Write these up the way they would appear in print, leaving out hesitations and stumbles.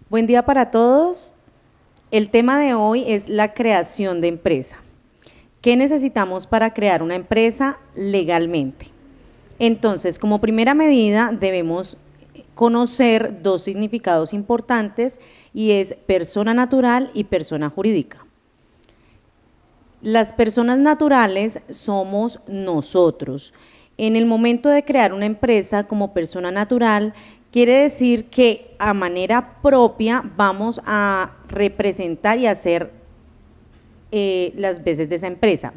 Buen día para todos. El tema de hoy es la creación de empresa. ¿Qué necesitamos para crear una empresa legalmente? Entonces, como primera medida, debemos conocer dos significados importantes y es persona natural y persona jurídica. Las personas naturales somos nosotros. En el momento de crear una empresa como persona natural, quiere decir que a manera propia vamos a representar y hacer las veces de esa empresa.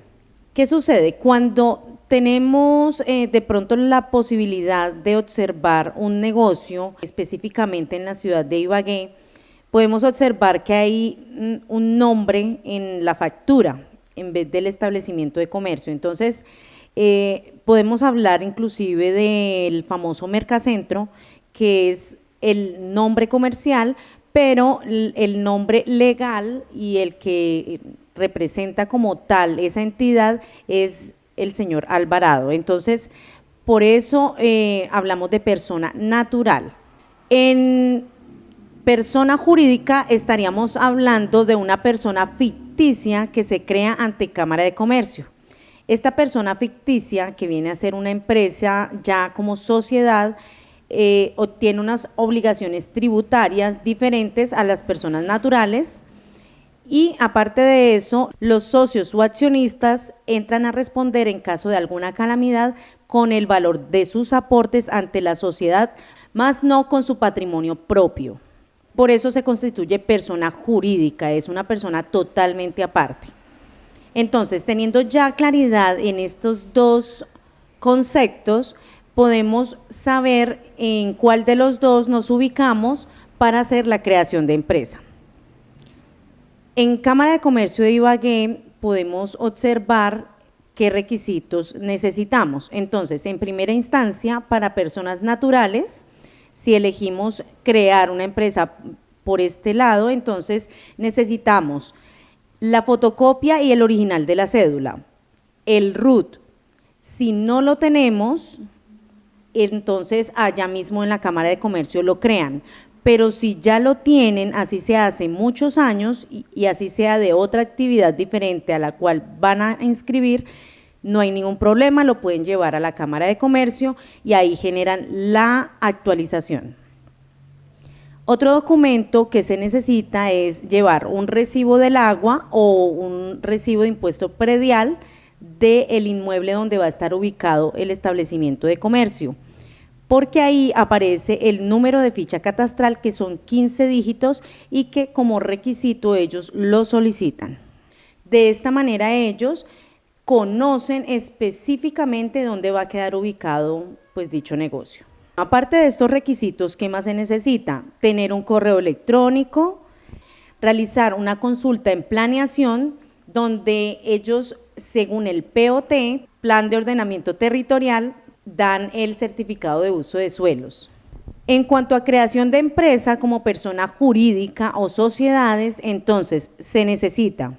¿Qué sucede? Cuando tenemos de pronto la posibilidad de observar un negocio, específicamente en la ciudad de Ibagué, podemos observar que hay un nombre en la factura en vez del establecimiento de comercio. Entonces, podemos hablar inclusive del famoso Mercacentro, que es el nombre comercial, pero el nombre legal y el que representa como tal esa entidad es el señor Alvarado. Entonces, por eso hablamos de persona natural. En persona jurídica estaríamos hablando de una persona ficticia que se crea ante Cámara de Comercio. Esta persona ficticia, que viene a ser una empresa ya como sociedad, obtiene unas obligaciones tributarias diferentes a las personas naturales y aparte de eso, los socios o accionistas entran a responder en caso de alguna calamidad con el valor de sus aportes ante la sociedad, más no con su patrimonio propio. Por eso se constituye persona jurídica, es una persona totalmente aparte. Entonces, teniendo ya claridad en estos dos conceptos, podemos saber en cuál de los dos nos ubicamos para hacer la creación de empresa. En Cámara de Comercio de Ibagué podemos observar qué requisitos necesitamos. Entonces, en primera instancia, para personas naturales, si elegimos crear una empresa por este lado, entonces necesitamos la fotocopia y el original de la cédula, el RUT. Si no lo tenemos, entonces allá mismo en la Cámara de Comercio lo crean. Pero si ya lo tienen, así se hace muchos años y así sea de otra actividad diferente a la cual van a inscribir, no hay ningún problema, lo pueden llevar a la Cámara de Comercio y ahí generan la actualización. Otro documento que se necesita es llevar un recibo del agua o un recibo de impuesto predial del inmueble donde va a estar ubicado el establecimiento de comercio, porque ahí aparece el número de ficha catastral, que son 15 dígitos y que como requisito ellos lo solicitan. De esta manera ellos conocen específicamente dónde va a quedar ubicado pues dicho negocio. Aparte de estos requisitos, ¿qué más se necesita? Tener un correo electrónico, realizar una consulta en planeación, donde ellos, según el POT, Plan de Ordenamiento Territorial, dan el certificado de uso de suelos. En cuanto a creación de empresa como persona jurídica o sociedades, entonces se necesita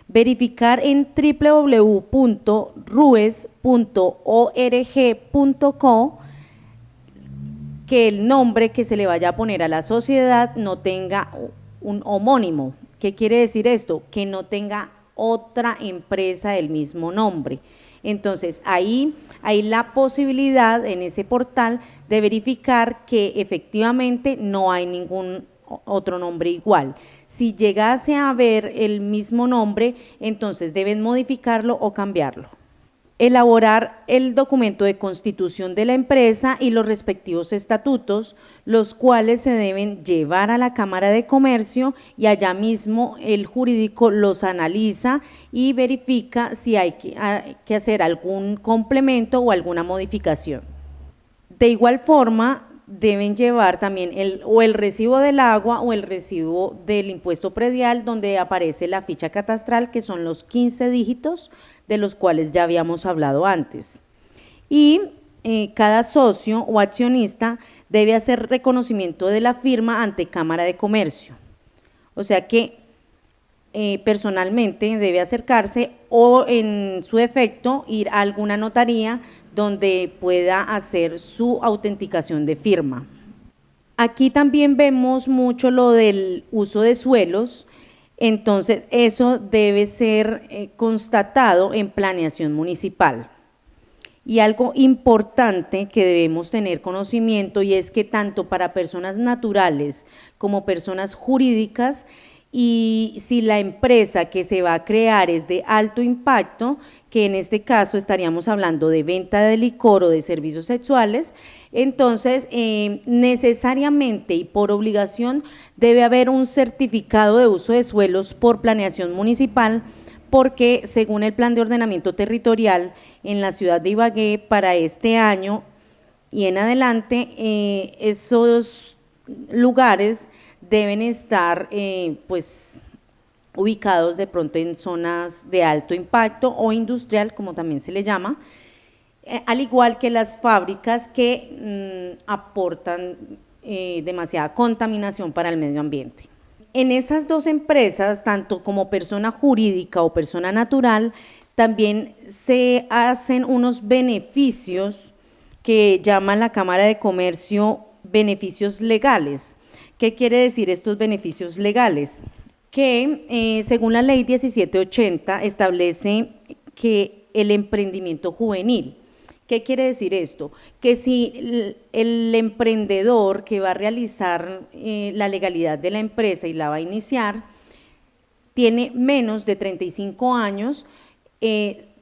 verificar en www.rues.org.co que el nombre que se le vaya a poner a la sociedad no tenga un homónimo. ¿Qué quiere decir esto? Que no tenga otra empresa del mismo nombre. Entonces, ahí hay la posibilidad en ese portal de verificar que efectivamente no hay ningún otro nombre igual. Si llegase a haber el mismo nombre, entonces deben modificarlo o cambiarlo. Elaborar el documento de constitución de la empresa y los respectivos estatutos, los cuales se deben llevar a la Cámara de Comercio y allá mismo el jurídico los analiza y verifica si hay que hacer algún complemento o alguna modificación. De igual forma, deben llevar también el recibo del agua o el recibo del impuesto predial, donde aparece la ficha catastral, que son los 15 dígitos de los cuales ya habíamos hablado antes. Y cada socio o accionista debe hacer reconocimiento de la firma ante Cámara de Comercio. O sea que personalmente debe acercarse o en su defecto ir a alguna notaría donde pueda hacer su autenticación de firma. Aquí también vemos mucho lo del uso de suelos, entonces eso debe ser constatado en planeación municipal. Y algo importante que debemos tener conocimiento y es que tanto para personas naturales como personas jurídicas, y si la empresa que se va a crear es de alto impacto, que en este caso estaríamos hablando de venta de licor o de servicios sexuales, entonces necesariamente y por obligación debe haber un certificado de uso de suelos por planeación municipal, porque según el plan de ordenamiento territorial en la ciudad de Ibagué para este año y en adelante, esos lugares deben estar pues ubicados de pronto en zonas de alto impacto o industrial, como también se le llama, al igual que las fábricas que aportan demasiada contaminación para el medio ambiente. En esas dos empresas, tanto como persona jurídica o persona natural, también se hacen unos beneficios que llama la Cámara de Comercio beneficios legales. ¿Qué quiere decir estos beneficios legales? Que según la ley 1780 establece que el emprendimiento juvenil. ¿Qué quiere decir esto? Que si el emprendedor que va a realizar la legalidad de la empresa y la va a iniciar, tiene menos de 35 años,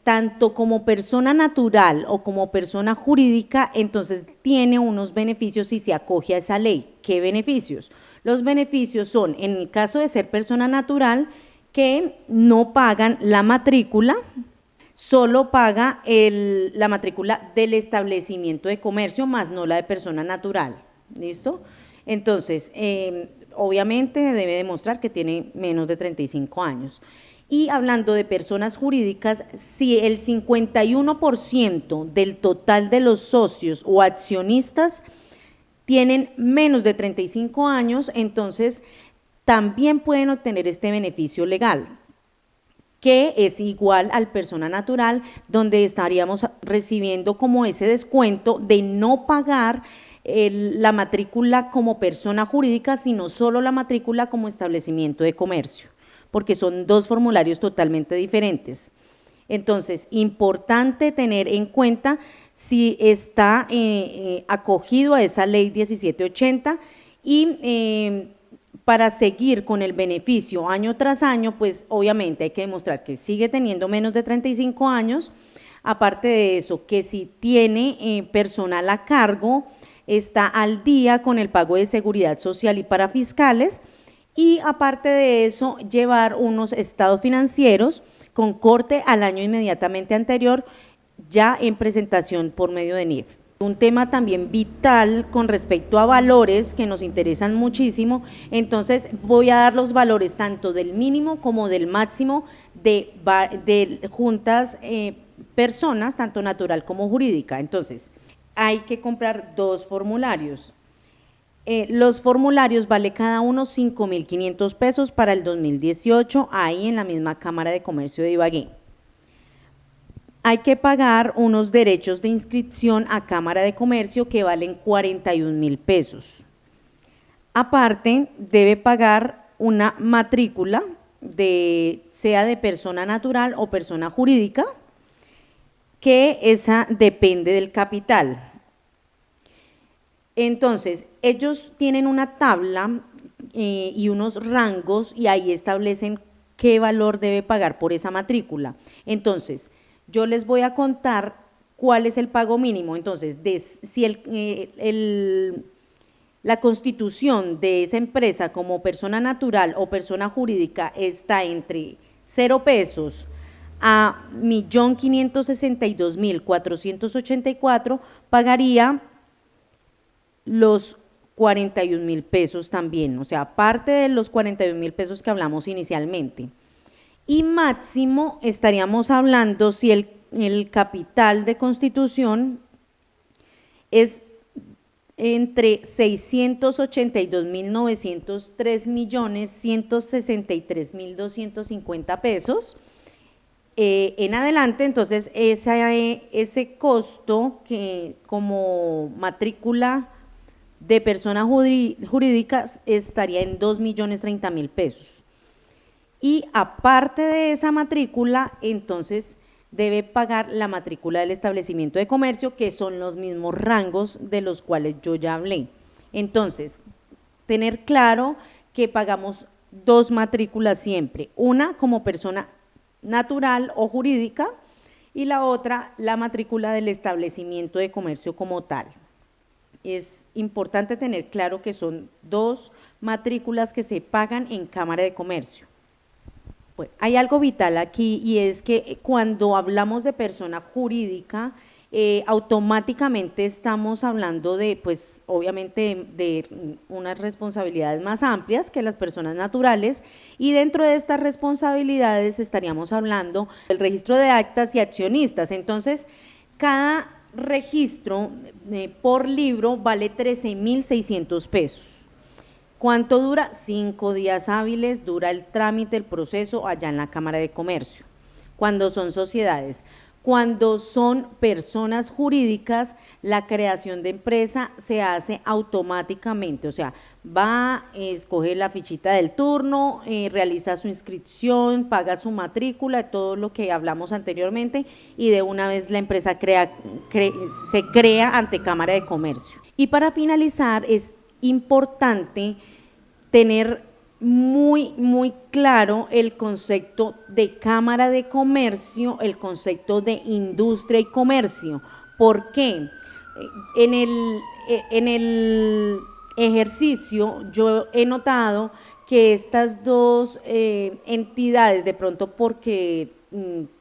tanto como persona natural o como persona jurídica, entonces tiene unos beneficios si se acoge a esa ley. ¿Qué beneficios? Los beneficios son, en el caso de ser persona natural, que no pagan la matrícula, solo paga la matrícula del establecimiento de comercio, más no la de persona natural, ¿listo? Entonces, obviamente debe demostrar que tiene menos de 35 años. Y hablando de personas jurídicas, si el 51% del total de los socios o accionistas tienen menos de 35 años, entonces también pueden obtener este beneficio legal, que es igual al persona natural, donde estaríamos recibiendo como ese descuento de no pagar la matrícula como persona jurídica, sino solo la matrícula como establecimiento de comercio, porque son dos formularios totalmente diferentes. Entonces, importante tener en cuenta si está acogido a esa ley 1780 y para seguir con el beneficio año tras año, pues obviamente hay que demostrar que sigue teniendo menos de 35 años, aparte de eso, que si tiene personal a cargo, está al día con el pago de seguridad social y para fiscales, y aparte de eso, llevar unos estados financieros con corte al año inmediatamente anterior, ya en presentación por medio de NIF. Un tema también vital con respecto a valores que nos interesan muchísimo, entonces voy a dar los valores tanto del mínimo como del máximo de juntas personas, tanto natural como jurídica. Entonces, hay que comprar dos formularios. Los formularios vale cada uno 5.500 pesos para el 2018, ahí en la misma Cámara de Comercio de Ibagué. Hay que pagar unos derechos de inscripción a Cámara de Comercio que valen 41.000 pesos. Aparte, debe pagar una matrícula, sea de persona natural o persona jurídica, que esa depende del capital. Entonces, ellos tienen una tabla y unos rangos y ahí establecen qué valor debe pagar por esa matrícula. Entonces, yo les voy a contar cuál es el pago mínimo. Entonces, si la constitución de esa empresa como persona natural o persona jurídica está entre 0 pesos a 1.562.484, pagaría los 41.000 pesos también, o sea, aparte de los 41.000 pesos que hablamos inicialmente. Y máximo estaríamos hablando si el capital de constitución es entre 682.903.163.250 pesos en adelante. Entonces ese costo que como matrícula de persona jurídica estaría en 2.030.000 pesos. Y aparte de esa matrícula, entonces debe pagar la matrícula del establecimiento de comercio, que son los mismos rangos de los cuales yo ya hablé. Entonces, tener claro que pagamos dos matrículas siempre, una como persona natural o jurídica y la otra la matrícula del establecimiento de comercio como tal. Es importante tener claro que son dos matrículas que se pagan en Cámara de Comercio. Bueno, hay algo vital aquí y es que cuando hablamos de persona jurídica, automáticamente estamos hablando de, pues obviamente de unas responsabilidades más amplias que las personas naturales, y dentro de estas responsabilidades estaríamos hablando del registro de actas y accionistas. Entonces, cada registro por libro vale 13.600 pesos. ¿Cuánto dura? 5 días hábiles dura el trámite, el proceso allá en la Cámara de Comercio, cuando son sociedades. Cuando son personas jurídicas, la creación de empresa se hace automáticamente, o sea, va, escoge la fichita del turno, realiza su inscripción, paga su matrícula, todo lo que hablamos anteriormente, y de una vez la empresa se crea ante Cámara de Comercio. Y para finalizar, es importante tener muy claro el concepto de Cámara de Comercio, el concepto de industria y comercio. ¿Por qué? En el ejercicio yo he notado que estas dos entidades, de pronto porque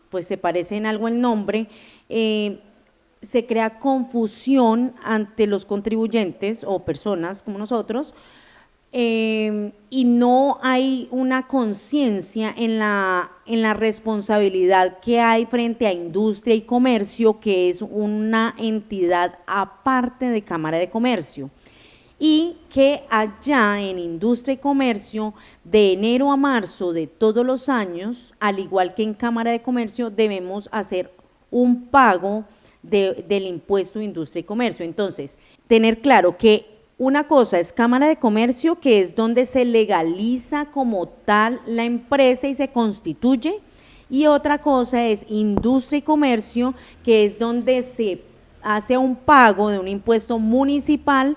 pues se parecen algo el nombre, se crea confusión ante los contribuyentes o personas como nosotros, y no hay una conciencia en la responsabilidad que hay frente a industria y comercio, que es una entidad aparte de Cámara de Comercio, y que allá en industria y comercio, de enero a marzo de todos los años, al igual que en Cámara de Comercio, debemos hacer un pago del impuesto de industria y comercio. Entonces, tener claro que una cosa es Cámara de Comercio, que es donde se legaliza como tal la empresa y se constituye, y otra cosa es industria y comercio, que es donde se hace un pago de un impuesto municipal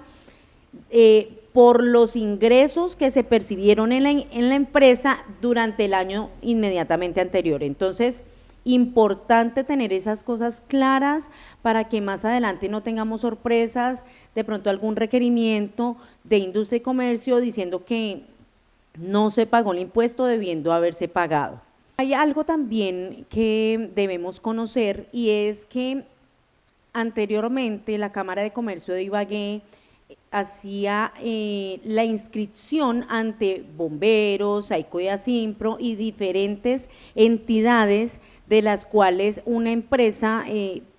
por los ingresos que se percibieron en la empresa durante el año inmediatamente anterior. Entonces, importante tener esas cosas claras para que más adelante no tengamos sorpresas, de pronto algún requerimiento de industria y comercio diciendo que no se pagó el impuesto debiendo haberse pagado. Hay algo también que debemos conocer, y es que anteriormente la Cámara de Comercio de Ibagué hacía la inscripción ante bomberos, Saico y Asimpro y diferentes entidades de las cuales una empresa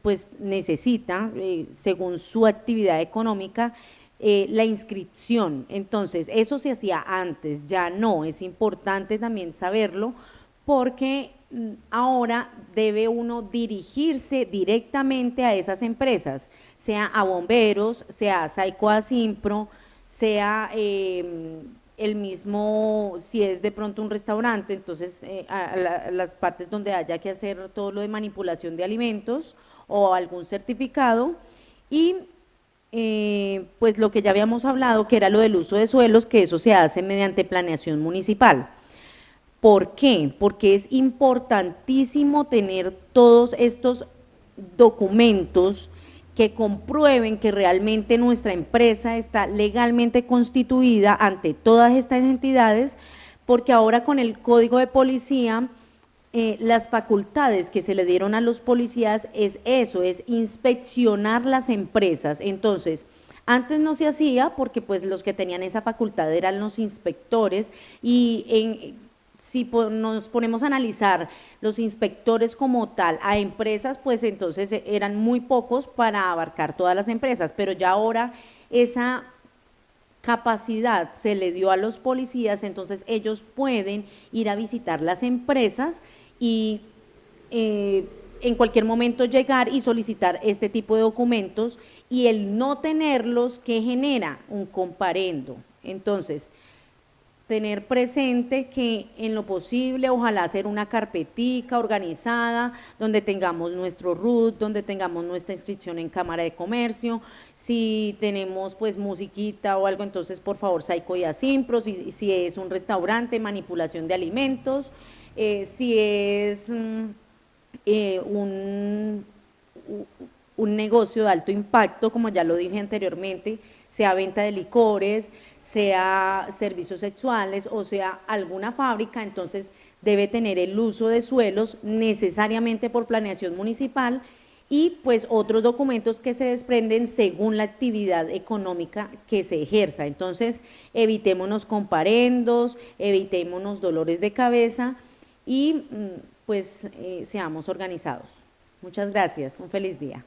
pues necesita, según su actividad económica, la inscripción. Entonces, eso se hacía antes, ya no, es importante también saberlo, porque ahora debe uno dirigirse directamente a esas empresas, sea a bomberos, sea a Saico Asimpro, sea el mismo, si es de pronto un restaurante, entonces a las partes donde haya que hacer todo lo de manipulación de alimentos o algún certificado, y pues lo que ya habíamos hablado, que era lo del uso de suelos, que eso se hace mediante planeación municipal. ¿Por qué? Porque es importantísimo tener todos estos documentos que comprueben que realmente nuestra empresa está legalmente constituida ante todas estas entidades, porque ahora con el Código de Policía, las facultades que se le dieron a los policías es eso, es inspeccionar las empresas. Entonces, antes no se hacía porque pues los que tenían esa facultad eran los inspectores, y si nos ponemos a analizar los inspectores como tal a empresas, pues entonces eran muy pocos para abarcar todas las empresas, pero ya ahora esa capacidad se le dio a los policías, entonces ellos pueden ir a visitar las empresas y en cualquier momento llegar y solicitar este tipo de documentos, y el no tenerlos, ¿qué genera? Un comparendo. Entonces, tener presente que en lo posible, ojalá hacer una carpetica organizada, donde tengamos nuestro RUT, donde tengamos nuestra inscripción en Cámara de Comercio, si tenemos pues musiquita o algo, entonces por favor Saico y Asimpro, si es un restaurante, manipulación de alimentos, si es eh, un, un negocio de alto impacto, como ya lo dije anteriormente, sea venta de licores, sea servicios sexuales o sea alguna fábrica, entonces debe tener el uso de suelos necesariamente por planeación municipal y pues otros documentos que se desprenden según la actividad económica que se ejerza. Entonces, evitémonos comparendos, evitémonos dolores de cabeza y pues seamos organizados. Muchas gracias, un feliz día.